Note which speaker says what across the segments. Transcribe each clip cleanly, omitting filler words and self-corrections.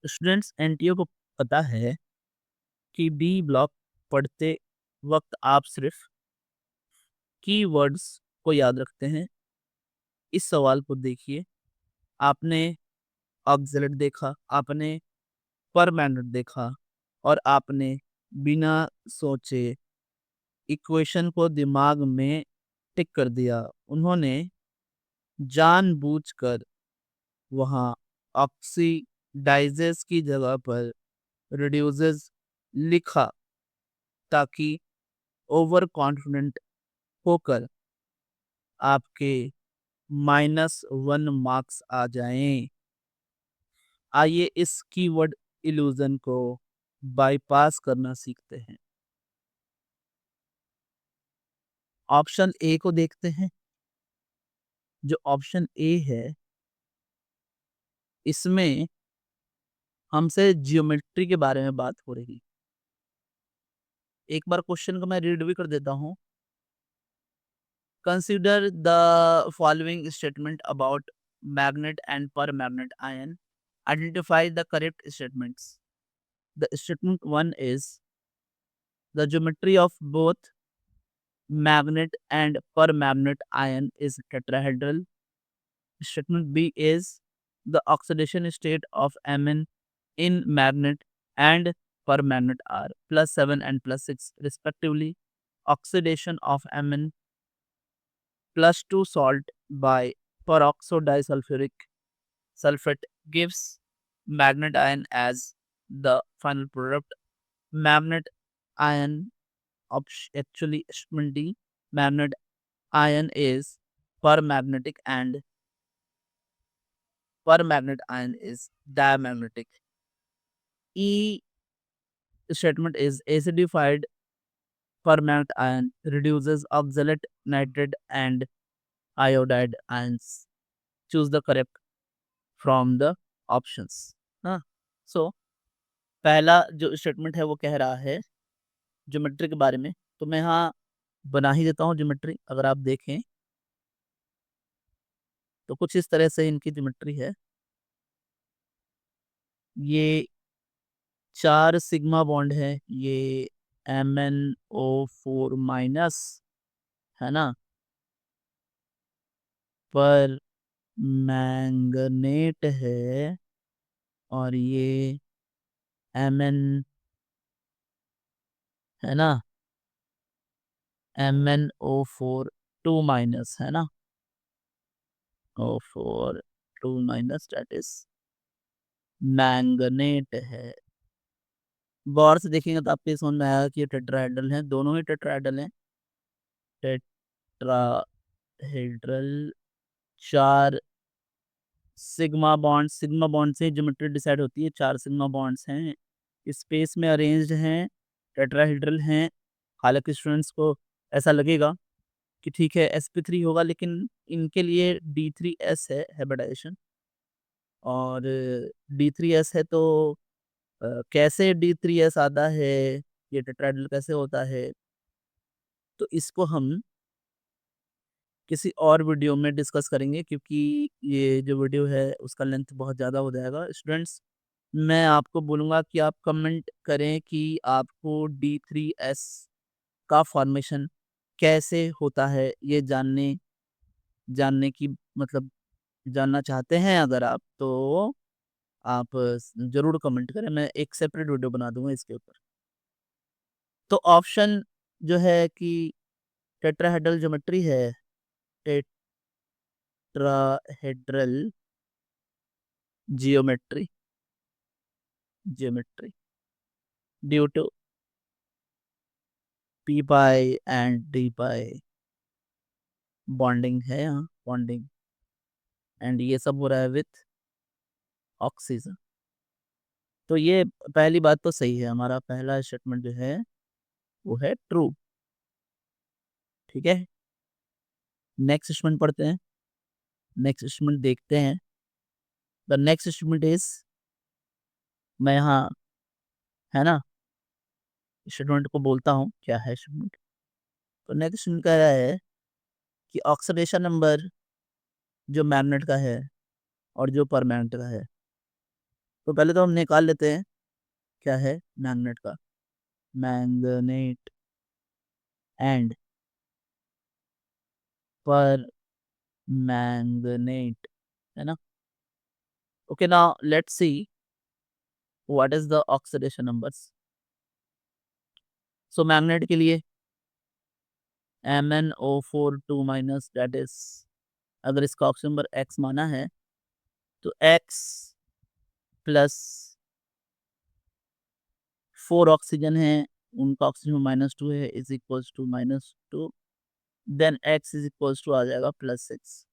Speaker 1: Students NTO को पता है कि बी ब्लॉक पढ़ते वक्त आप सिर्फ कीवर्ड्स को याद रखते हैं। इस सवाल को देखिए, आपने ऑक्सलेट देखा, आपने परमानेंट देखा और आपने बिना सोचे इक्वेशन को दिमाग में टिक कर दिया। उन्होंने जानबूझकर वहाँ ऑक्सीडाइजेस की जगह पर रिड्यूसेस लिखा ताकि ओवर कॉन्फिडेंट होकर आपके -1 मार्क्स आ जाएं। आइए इस कीवर्ड इल्यूजन को बाईपास करना सीखते हैं। ऑप्शन ए को देखते हैं। जो ऑप्शन ए है, इसमें हमसे जियोमेट्री के बारे में बात हो रही। एक बार क्वेश्चन को मैं रीड भी कर देता हूँ। Consider the following statement about magnet and per magnet ion. Identify the correct statements. The statement 1 is the geometry of both magnet and permanent ion is tetrahedral. Statement B is the oxidation state of Mn in magnet and permanent are +7 and +6 respectively. Oxidation of Mn +2 salt by peroxodisulfuric sulfate gives magnet ion as the final product. Magnet ion actually statement D, magnet ion is permagnetic and permanent ion is diamagnetic. E statement is acidified permanent ion reduces oxalate, nitrate and iodide ions. Choose the correct from the options. हाँ, so पहला जो statement है वो कह रहा है geometry के बारे में, तो मैं यहाँ बना ही देता हूँ ज्योमेट्री। अगर आप देखें तो कुछ इस तरह से इनकी ज्योमेट्री है। ये 4 सिग्मा बॉन्ड है, ये MnO4 माइनस है ना, पर मैंगनेट है और ये Mn है ना, MnO4 2 माइनस है ना, O4 2 minus that is manganate है। गौर से देखेंगे तो आपको समझ में आएगा कि ये टेट्राहेड्रल है, दोनों ही टेट्राहेड्रल हैं। टेट्राहेड्रल 4 सिग्मा बॉन्ड से ज्योमेट्री डिसाइड होती है। 4 सिग्मा बॉन्ड्स हैं, स्पेस में अरेंज्ड हैं, टेट्राहेड्रल हैं। हालांकि स्टूडेंट्स को ऐसा लगेगा कि ठीक है sp3 होगा, लेकिन इनके लिए D3s है हाइब्रिडाइजेशन, और D3s है तो कैसे D3s आता है, ये टेट्राहेड्रल कैसे होता है, तो इसको हम किसी और वीडियो में डिस्कस करेंगे, क्योंकि ये जो वीडियो है उसका लेंथ बहुत ज़्यादा हो जाएगा। स्टूडेंट्स, मैं आपको बोलूँगा कि आप कमेंट करें कि आपको D3s का फॉर्मेशन कैसे होता है, ये जानने की मतलब जानना चाहते हैं अगर आप, तो आप ज़रूर कमेंट करें। मैं एक सेपरेट वीडियो बना दूँगा इसके ऊपर। तो ऑप्शन जो है कि टेट्राहेड्रल ज्योमेट्री है, tetrahedral geometry due to p pi and d pi bonding है, यहाँ बॉन्डिंग, एंड ये सब हो रहा है विथ ऑक्सीजन। तो ये पहली बात तो सही है, हमारा पहला स्टेटमेंट जो है वो है ट्रू। ठीक है, नेक्स्ट स्टेटमेंट पढ़ते हैं, नेक्स्ट स्टेटमेंट देखते हैं। द नेक्स्ट स्टेटमेंट इज, मैं यहाँ है ना स्टेटमेंट को बोलता हूँ क्या है स्टेटमेंट। तो नेक्स्ट स्टेटमेंट कह रहा है कि ऑक्सीडेशन नंबर जो मैग्नेट का है और जो परमानेंट का है, तो पहले तो हम निकाल लेते हैं क्या है मैग्नेट का, मैग्नेट एंड पर मैग्नेट, है ना। Okay, now let's see what is the oxidation numbers. So magnet के लिए MnO4 2 माइनस, दैट इज, अगर इसका ऑक्सीजन नंबर x माना है तो x प्लस 4 ऑक्सीजन है, उनका ऑक्सीजन -2 है, is equals to -2, then x is equals to आ जाएगा +6।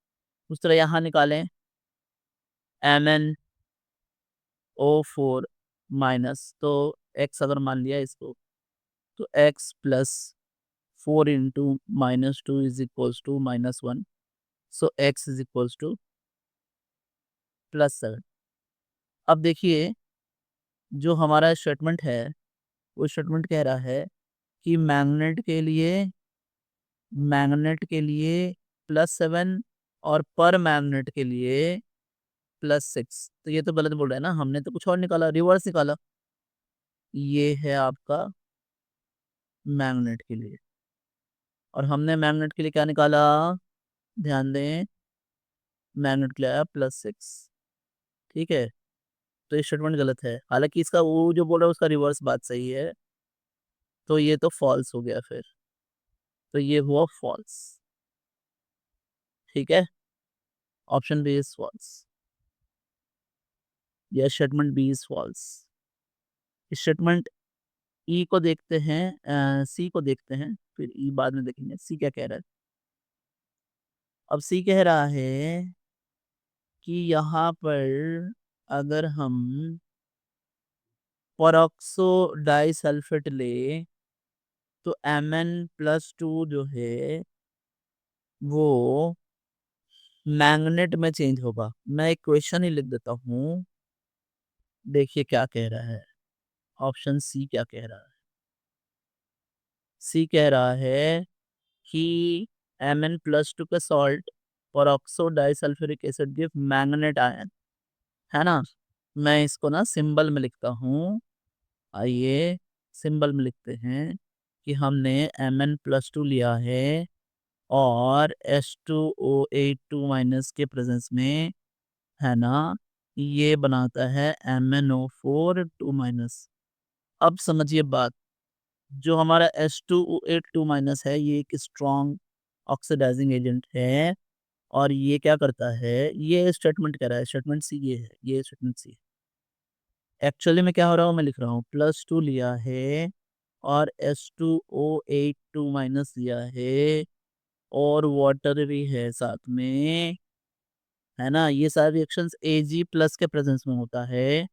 Speaker 1: उस तरह यहाँ निकालें MnO4 माइनस, तो x अगर मान लिया इसको तो x plus 4 into -2 is equals to -1, so x is equals to +7। अब देखिए जो हमारा स्टेटमेंट है, वो स्टेटमेंट कह रहा है कि मैग्नेट के लिए +7 और पर मैग्नेट के लिए +6। तो ये तो गलत बोल रहा है ना, हमने तो कुछ और निकाला, रिवर्स निकाला। ये है आपका मैग्नेट के लिए, और हमने मैग्नेट के लिए क्या निकाला, ध्यान दें, मैग्नेट के लिए आया +6। ठीक है, तो ये स्टेटमेंट गलत है, हालांकि इसका वो जो बोल रहा है उसका रिवर्स बात सही है। तो ये तो फॉल्स हो गया फिर, तो ये हुआ फॉल्स। ठीक है, ऑप्शन बी इज फॉल्स, यह statement B is false. Statement E को देखते हैं, सी को देखते हैं, फिर ई बाद में देखेंगे सी क्या कह रहा है। अब सी कह रहा है कि यहाँ पर अगर हम परऑक्सो डाइसल्फेट ले तो Mn+2 जो है वो मैग्नेट में चेंज होगा। मैं एक क्वेश्चन ही लिख देता हूँ, देखिए क्या कह रहा है, ऑप्शन सी क्या कह रहा है। सी कह रहा है कि Mn+2 का salt peroxo disulphuric acid give manganate ion, है ना। मैं इसको ना सिंबल में लिखता हूँ, आइए सिंबल में लिखते हैं कि हमने Mn+2 लिया है और H2O8 माइनस के प्रेजेंस में, है ना, ये बनाता है MnO4 2 माइनस। अब समझिए बात, जो हमारा H2O8 माइनस है ये एक स्ट्रॉन्ग ऑक्सीडाइजिंग एजेंट है, और ये क्या करता है, ये स्टेटमेंट कह रहा है, स्टेटमेंट सी ये है, ये स्टेटमेंट सी। एक्चुअली में क्या हो रहा है मैं लिख रहा हूँ, +2 लिया है और H2O8 माइनस लिया है, और वाटर भी है साथ में, है ना। ये सारे रिएक्शंस Ag+ के प्रेजेंस में होता है,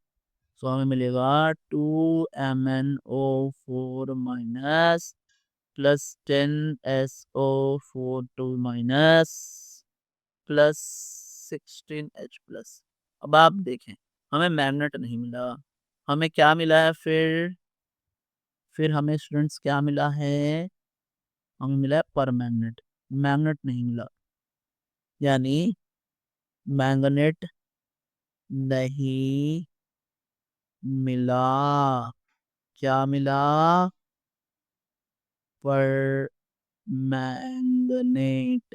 Speaker 1: तो हमें मिलेगा 2MnO4 minus +10SO4 minus +16H+। अब आप देखें, हमें मैग्नेट नहीं मिला, हमें क्या मिला है फिर हमें स्टूडेंट्स क्या मिला है, हमें मिला है पर मैग्नेट, मैग्नेट नहीं मिला, यानी मैग्नेट नहीं मिला। क्या मिला, पर मैग्नेट।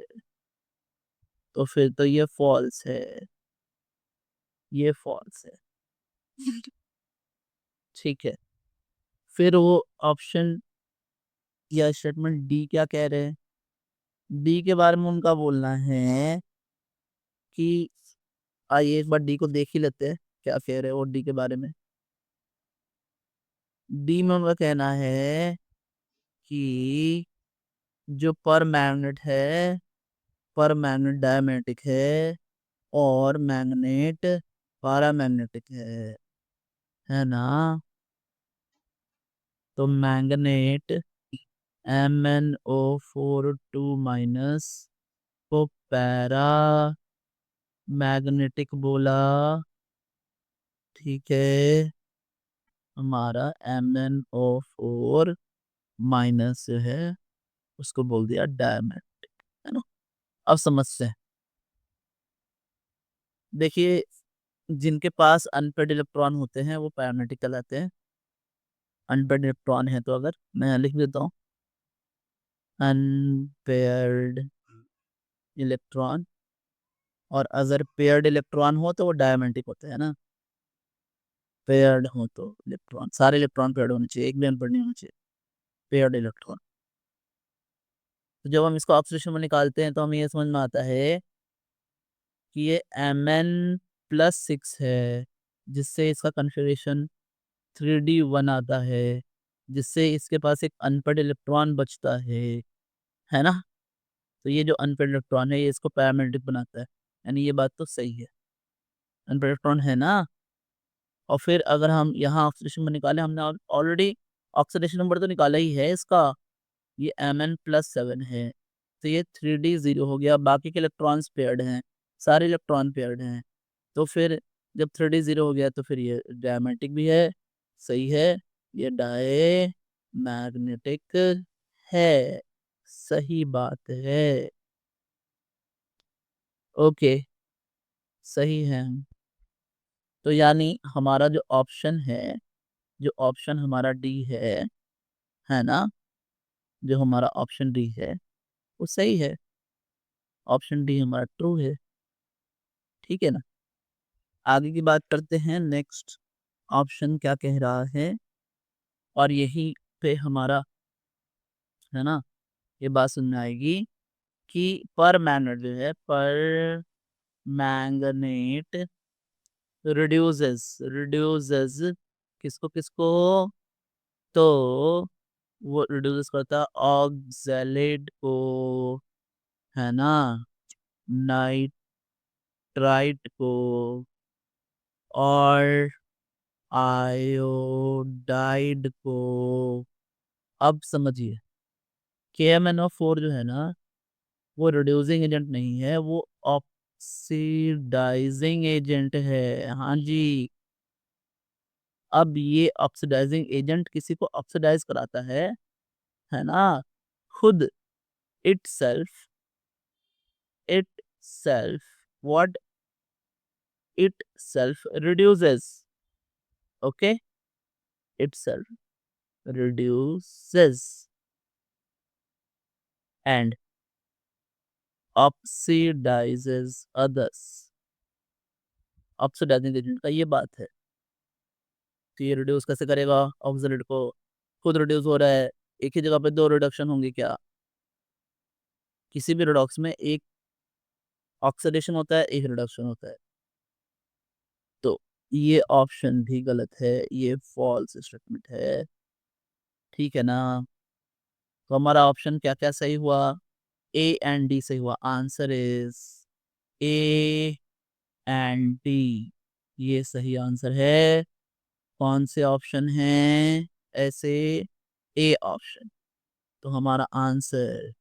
Speaker 1: तो फिर तो ये फॉल्स है, ये फॉल्स है। ठीक है, फिर वो ऑप्शन या स्टेटमेंट डी क्या कह रहे हैं, डी के बारे में उनका बोलना है कि, आइए एक बार डी को देख ही लेते हैं क्या कह रहे हैं वो डी के बारे में। डी में उनका कहना है कि जो पर मैग्नेट है, पर मैग्नेट डायमैग्नेटिक है और मैग्नेट पैरामैग्नेटिक है ना। तो मैग्नेट MnO4 2 माइनस को पैरा मैग्नेटिक बोला, ठीक है। हमारा MnO4 माइनस जो है उसको बोल दिया डायमैग्नेटिक, है ना। अब समझते हैं, देखिए जिनके पास अनपेड इलेक्ट्रॉन होते हैं वो पैरामेग्नेटिक कहलाते हैं। अनपेड इलेक्ट्रॉन है तो अगर मैं लिख देता हूँ अनपेयर्ड इलेक्ट्रॉन, और अगर पेयर्ड इलेक्ट्रॉन हो तो वो डायमेंटिक होते हैं ना। पेयर्ड हो तो इलेक्ट्रॉन, सारे इलेक्ट्रॉन पेयर्ड होने चाहिए, एक भी अनपेयर्ड नहीं होना चाहिए, पेयर्ड इलेक्ट्रॉन। तो जब हम इसको ऑक्सीडेशन में निकालते हैं तो हमें ये समझ में आता है कि ये Mn+6 है, जिससे इसका कन्फिग्रेशन 3d1 आता है, जिससे इसके पास एक अनपेड इलेक्ट्रॉन बचता है ना। तो ये जो अनपेड इलेक्ट्रॉन है ये इसको पैरामेग्नेटिक बनाता है, यानी ये बात तो सही है, अनपेड इलेक्ट्रॉन है ना। और फिर अगर हम यहाँ ऑक्सीडेशन में निकाले, हमने ऑलरेडी ऑक्सीडेशन नंबर तो निकाला ही है इसका, ये Mn+7 है, तो ये 3d0 हो गया, बाकी के इलेक्ट्रॉन्स पेयर्ड हैं, सारे इलेक्ट्रॉन पेयर्ड हैं। तो फिर जब 3d0 हो गया तो फिर ये डायमेग्नेटिक भी है, सही है, ये डाय मैग्नेटिक है, सही बात है। ओके, सही है। तो यानी हमारा जो ऑप्शन है, जो ऑप्शन हमारा डी है ना, जो हमारा ऑप्शन डी है वो सही है, ऑप्शन डी हमारा ट्रू है। ठीक है ना। आगे की बात करते हैं, नेक्स्ट ऑप्शन क्या कह रहा है, और यही पे हमारा है ना ये बात सुनने आएगी कि पर मैग्नेट जो है, पर मैंगनेट रिड्यूसेस किसको किसको, तो वो रिड्यूस करता है ऑक्सैलेट को, है ना, नाइट्राइट को, और आयोडाइड को। अब समझिए, KMnO4 जो है ना वो रिड्यूसिंग एजेंट नहीं है, वो ऑक्सीडाइजिंग एजेंट है। हाँ जी। अब ये ऑक्सीडाइजिंग एजेंट किसी को ऑक्सीडाइज कराता है ना, खुद itself what itself reduces. Okay, itself reduces and oxidises others. Oxidising agent का ये बात है। तो ये रिड्यूस कैसे करेगा ऑक्सीडेंट को, खुद रिड्यूस हो रहा है, एक ही जगह पे दो रिडक्शन होंगे क्या, किसी भी रिडॉक्स में एक ऑक्सीडेशन होता है, एक रिडक्शन होता है। तो ये ऑप्शन भी गलत है, ये फॉल्स स्टेटमेंट है। ठीक है ना। तो हमारा ऑप्शन क्या क्या सही हुआ, ए एंड डी सही हुआ, answer is A and D, ये सही आंसर है। कौन से ऑप्शन हैं ऐसे, ए ऑप्शन। तो हमारा आंसर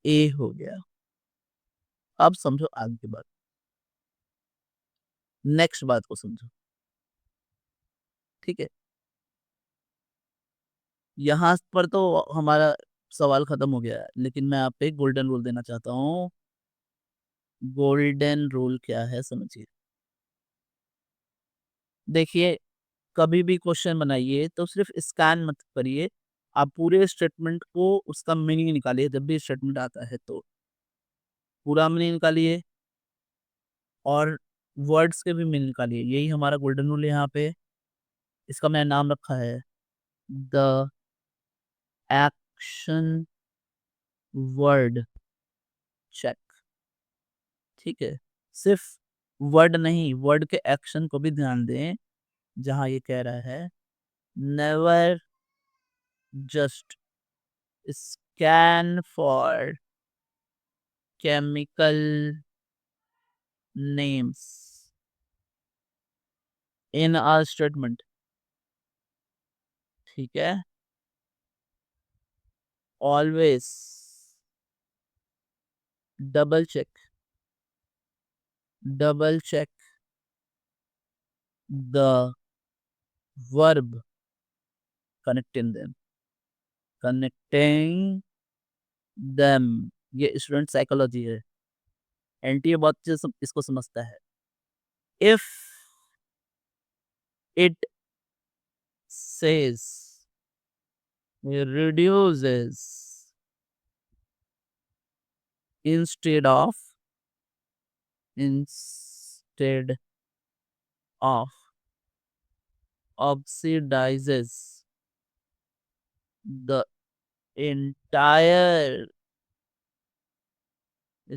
Speaker 1: ए हो गया। अब समझो आगे की बात, नेक्स्ट बात को समझो। ठीक है, यहाँ पर तो हमारा सवाल खत्म हो गया है, लेकिन मैं आप पे एक गोल्डन रूल देना चाहता हूँ। गोल्डन रूल क्या है समझिए। देखिए, कभी भी क्वेश्चन बनाइए तो सिर्फ स्कैन मत करिए, आप पूरे स्टेटमेंट को उसका मीनिंग निकालिए। जब भी स्टेटमेंट आता है तो पूरा मीनिंग निकालिए, और वर्ड्स के भी मीनिंग निकालिए। यही हमारा गोल्डन रूल है यहाँ पे। इसका मैंने नाम रखा है द एक्शन वर्ड चेक। ठीक है, सिर्फ वर्ड नहीं, वर्ड के एक्शन को भी ध्यान दें। जहां ये कह रहा है never just scan for chemical names in our statement. ठीक है, always double check, double check the verb connecting them, connecting them. ये स्टूडेंट साइकोलॉजी है, एनटीए बहुत अच्छे से इसको समझता है। If It says reduces instead of instead of oxidizes the entire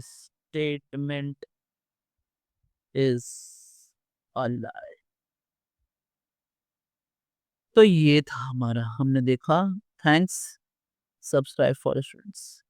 Speaker 1: statement is a lie। तो ये था हमारा, हमने देखा। Thanks, subscribe for students.